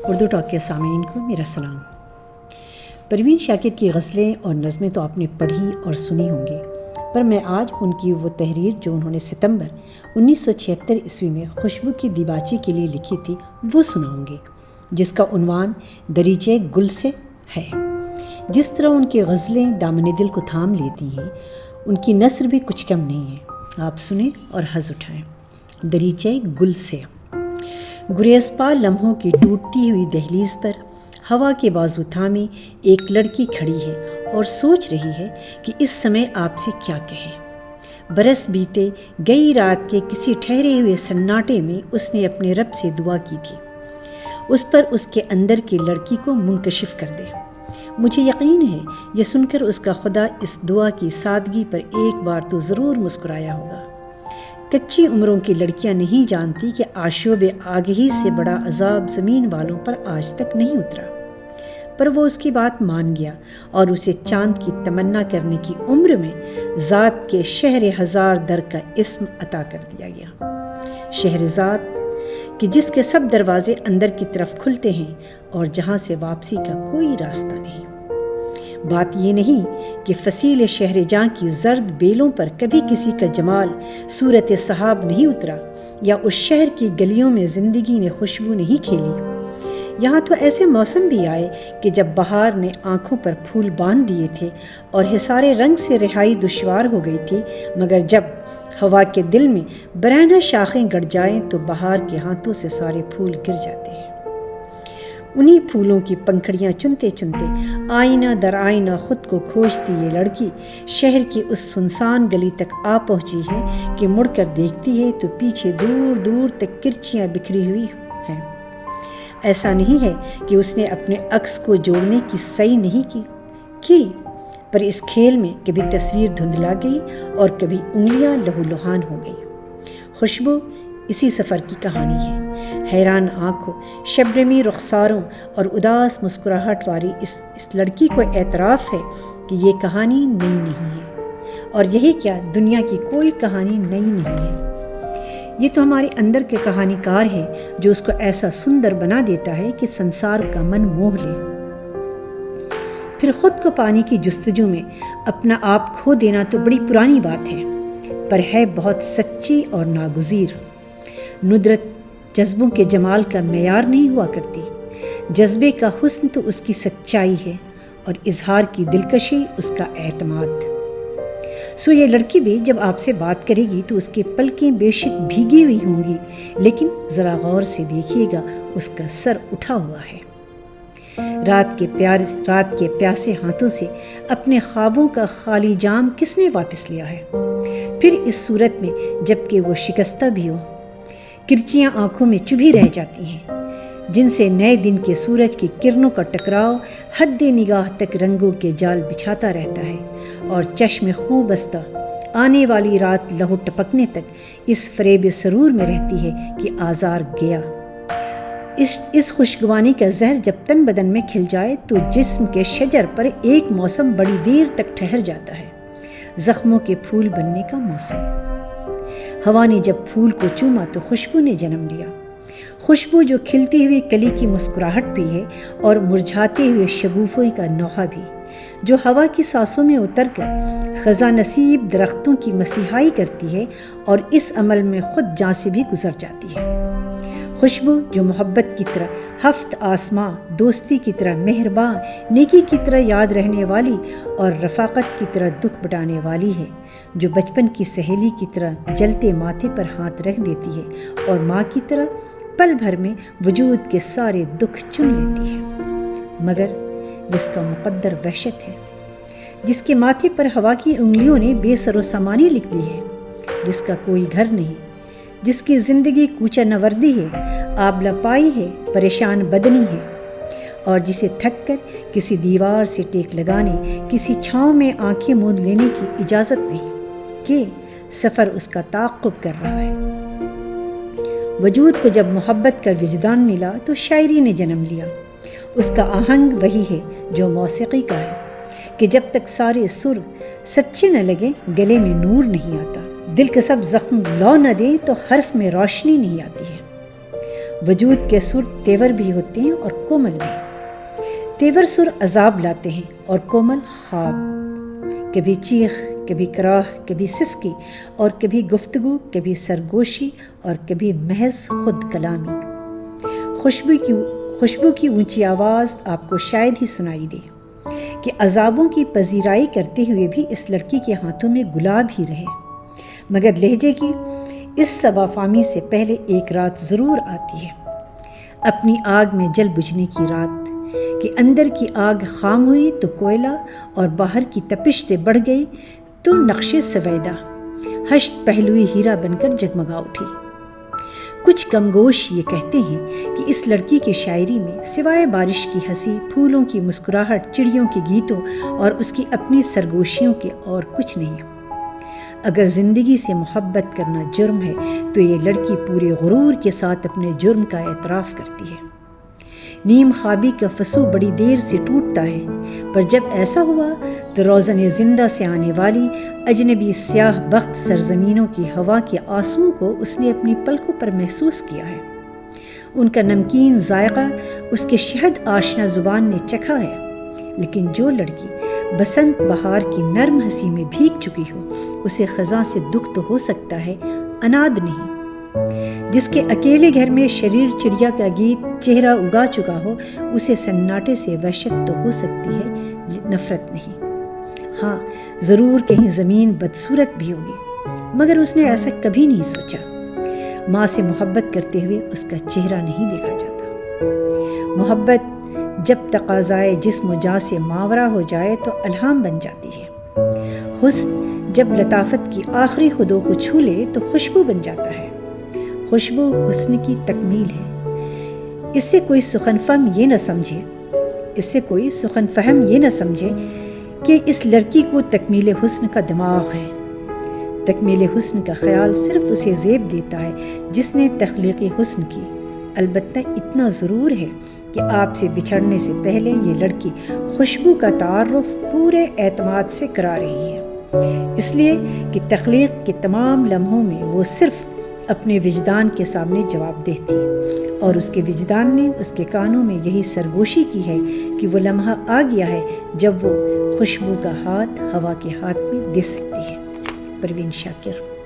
Urdu talk کے سامعین کو میرا سلام۔ پروین شاکر کی غزلیں اور نظمیں تو آپ نے پڑھی اور سنی ہوں گی، پر میں آج ان کی وہ تحریر جو انہوں نے ستمبر 1976 عیسوی میں خوشبو کی دیباچی کے لیے لکھی تھی وہ سناؤں گی، جس کا عنوان دریچے گل سے ہے۔ جس طرح ان کی غزلیں دامن دل کو تھام لیتی ہیں، ان کی نثر بھی کچھ کم نہیں ہے۔ آپ سنیں اور حظ اٹھائیں۔ دریچے گل سے۔ گریزپا لمحوں کی ٹوٹتی ہوئی دہلیز پر ہوا کے بازو تھامے ایک لڑکی کھڑی ہے اور سوچ رہی ہے کہ اس سمے آپ سے کیا کہے۔ برس بیتے گئی رات کے کسی ٹھہرے ہوئے سناٹے میں اس نے اپنے رب سے دعا کی تھی، اس پر اس کے اندر کی لڑکی کو منکشف کر دے۔ مجھے یقین ہے یہ سن کر اس کا خدا اس دعا کی سادگی پر ایک بار تو ضرور مسکرایا ہوگا۔ کچی عمروں کی لڑکیاں نہیں جانتی کہ آشوب آگہی سے بڑا عذاب زمین والوں پر آج تک نہیں اترا، پر وہ اس کی بات مان گیا اور اسے چاند کی تمنا کرنے کی عمر میں ذات کے شہر ہزار در کا اسم عطا کر دیا گیا۔ شہرزاد کہ جس کے سب دروازے اندر کی طرف کھلتے ہیں اور جہاں سے واپسی کا کوئی راستہ نہیں۔ بات یہ نہیں کہ فصیل شہر جاں کی زرد بیلوں پر کبھی کسی کا جمال صورت صحاب نہیں اترا، یا اس شہر کی گلیوں میں زندگی نے خوشبو نہیں کھیلی۔ یہاں تو ایسے موسم بھی آئے کہ جب بہار نے آنکھوں پر پھول باندھ دیے تھے اور حصار رنگ سے رہائی دشوار ہو گئی تھی، مگر جب ہوا کے دل میں برہنہ شاخیں گڑ جائیں تو بہار کے ہاتھوں سے سارے پھول گر جاتے ہیں۔ انہی پھولوں کی پنکھڑیاں چنتے چنتے آئینہ در آئینہ خود کو کھوجتی یہ لڑکی شہر کی اس سنسان گلی تک آ پہنچی ہے کہ مڑ کر دیکھتی ہے تو پیچھے دور دور تک کرچیاں بکھری ہوئی ہیں۔ ایسا نہیں ہے کہ اس نے اپنے عکس کو جوڑنے کی سعی نہیں کی، پر اس کھیل میں کبھی تصویر دھندلا گئی اور کبھی انگلیاں لہو لہان ہو گئی۔ خوشبو اسی سفر کی کہانی ہے۔ حیران آنکھوں، شبنمی رخساروں اور اداس مسکراہٹ والی اس لڑکی کو اعتراف ہے کہ یہ کہانی نئی نہیں ہے، اور یہی کیا دنیا کی کوئی کہانی نئی نہیں ہے۔ یہ تو ہمارے اندر کے کہانی کار ہے جو اس کو ایسا سندر بنا دیتا ہے کہ سنسار کا من موہ لے۔ پھر خود کو پانے کی جستجو میں اپنا آپ کھو دینا تو بڑی پرانی بات ہے، پر ہے بہت سچی اور ناگزیر۔ ندرت جذبوں کے جمال کا معیار نہیں ہوا کرتی، جذبے کا حسن تو اس کی سچائی ہے اور اظہار کی دلکشی اس کا اعتماد۔ سو یہ لڑکی بھی جب آپ سے بات کرے گی تو اس کی پلکیں بے شک بھیگی ہوئی ہوں گی، لیکن ذرا غور سے دیکھیے گا اس کا سر اٹھا ہوا ہے۔ رات کے پیاسے ہاتھوں سے اپنے خوابوں کا خالی جام کس نے واپس لیا ہے؟ پھر اس صورت میں جب کہ وہ شکستہ بھی ہو، کرچیاں آنکھوں میں چبھی رہ جاتی ہیں، جن سے نئے دن کے سورج کی کرنوں کا ٹکراؤ حد نگاہ تک رنگوں کے جال بچھاتا رہتا ہے، اور چشم خوں بستہ آنے والی رات لہو ٹپکنے تک اس فریب سرور میں رہتی ہے کہ آزار گیا۔ اس خوشگوانی کا زہر جب تن بدن میں کھل جائے تو جسم کے شجر پر ایک موسم بڑی دیر تک ٹھہر جاتا ہے، زخموں کے پھول بننے کا موسم۔ ہوا نے جب پھول کو چوما تو خوشبو نے جنم لیا، خوشبو جو کھلتی ہوئی کلی کی مسکراہٹ بھی ہے اور مرجھاتے ہوئے شگوفے کا نوحہ بھی، جو ہوا کی سانسوں میں اتر کر خزاں نصیب درختوں کی مسیحائی کرتی ہے اور اس عمل میں خود جاں سے بھی گزر جاتی ہے۔ خوشبو جو محبت کی طرح ہفت آسماں، دوستی کی طرح مہرباں، نیکی کی طرح یاد رہنے والی اور رفاقت کی طرح دکھ بٹانے والی ہے، جو بچپن کی سہیلی کی طرح جلتے ماتھے پر ہاتھ رکھ دیتی ہے اور ماں کی طرح پل بھر میں وجود کے سارے دکھ چن لیتی ہے، مگر جس کا مقدر وحشت ہے، جس کے ماتھے پر ہوا کی انگلیوں نے بے سر و سامانی لکھ دی ہے، جس کا کوئی گھر نہیں، جس کی زندگی کوچہ نوردی ہے، آبلہ پائی ہے، پریشان بدنی ہے، اور جسے تھک کر کسی دیوار سے ٹیک لگانے، کسی چھاؤں میں آنکھیں موند لینے کی اجازت نہیں کہ سفر اس کا تعاقب کر رہا ہے۔ وجود کو جب محبت کا وجدان ملا تو شاعری نے جنم لیا۔ اس کا آہنگ وہی ہے جو موسیقی کا ہے کہ جب تک سارے سر سچے نہ لگیں گلے میں نور نہیں آتا، دل کے سب زخم لو نہ دیں تو حرف میں روشنی نہیں آتی ہے۔ وجود کے سر تیور بھی ہوتے ہیں اور کومل بھی۔ تیور سر عذاب لاتے ہیں اور کومل خواب، کبھی چیخ، کبھی کراہ، کبھی سسکی اور کبھی گفتگو، کبھی سرگوشی اور کبھی محض خود کلامی۔ خوشبو کی اونچی آواز آپ کو شاید ہی سنائی دے کہ عذابوں کی پذیرائی کرتے ہوئے بھی اس لڑکی کے ہاتھوں میں گلاب ہی رہے، مگر لہجے کی اس صبا فامی سے پہلے ایک رات ضرور آتی ہے، اپنی آگ میں جل بجھنے کی رات، کہ اندر کی آگ خام ہوئی تو کوئلہ اور باہر کی تپش سے بڑھ گئی تو نقش سویدہ ہشت پہلوئی ہیرا بن کر جگمگا اٹھی۔ کچھ کمگوش یہ کہتے ہیں کہ اس لڑکی کی شاعری میں سوائے بارش کی ہنسی، پھولوں کی مسکراہٹ، چڑیوں کے گیتوں اور اس کی اپنی سرگوشیوں کے اور کچھ نہیں۔ اگر زندگی سے محبت کرنا جرم ہے تو یہ لڑکی پورے غرور کے ساتھ اپنے جرم کا اعتراف کرتی ہے۔ نیم خوابی کا فسو بڑی دیر سے ٹوٹتا ہے، پر جب ایسا ہوا تو روزن زندہ سے آنے والی اجنبی سیاہ بخت سرزمینوں کی ہوا کے آنسوؤں کو اس نے اپنی پلکوں پر محسوس کیا ہے۔ ان کا نمکین ذائقہ اس کے شہد آشنا زبان نے چکھا ہے، لیکن جو لڑکی بسنت بہار کی نرم ہنسی میں بھیگ چکی ہو، اسے خزاں سے دکھ تو ہو سکتا ہے، اناد نہیں۔ جس کے اکیلے گھر میں شریر چڑیا کا گیت چہرہ اگا چکا ہو، اسے سناٹے سے وحشت تو ہو سکتی ہے، نفرت نہیں۔ ہاں، ضرور کہیں زمین بدصورت بھی ہوگی، مگر اس نے ایسا کبھی نہیں سوچا۔ ماں سے محبت کرتے ہوئے اس کا چہرہ نہیں دیکھا جاتا۔ محبت جب تقاضائے جسم و جاں سے ماورا ہو جائے تو الہام بن جاتی ہے۔ حسن جب لطافت کی آخری حدوں کو چھو لے تو خوشبو بن جاتا ہے۔ خوشبو حسن کی تکمیل ہے۔ اس سے کوئی سخن فہم یہ نہ سمجھے کہ اس لڑکی کو تکمیل حسن کا دماغ ہے۔ تکمیل حسن کا خیال صرف اسے زیب دیتا ہے جس نے تخلیق حسن کی۔ البتہ اتنا ضرور ہے کہ آپ سے بچھڑنے سے پہلے یہ لڑکی خوشبو کا تعارف پورے اعتماد سے کرا رہی ہے، اس لیے کہ تخلیق کے تمام لمحوں میں وہ صرف اپنے وجدان کے سامنے جواب دہ تھی، اور اس کے وجدان نے اس کے کانوں میں یہی سرگوشی کی ہے کہ وہ لمحہ آ گیا ہے جب وہ خوشبو کا ہاتھ ہوا کے ہاتھ میں دے سکتی ہے۔ پروین شاکر۔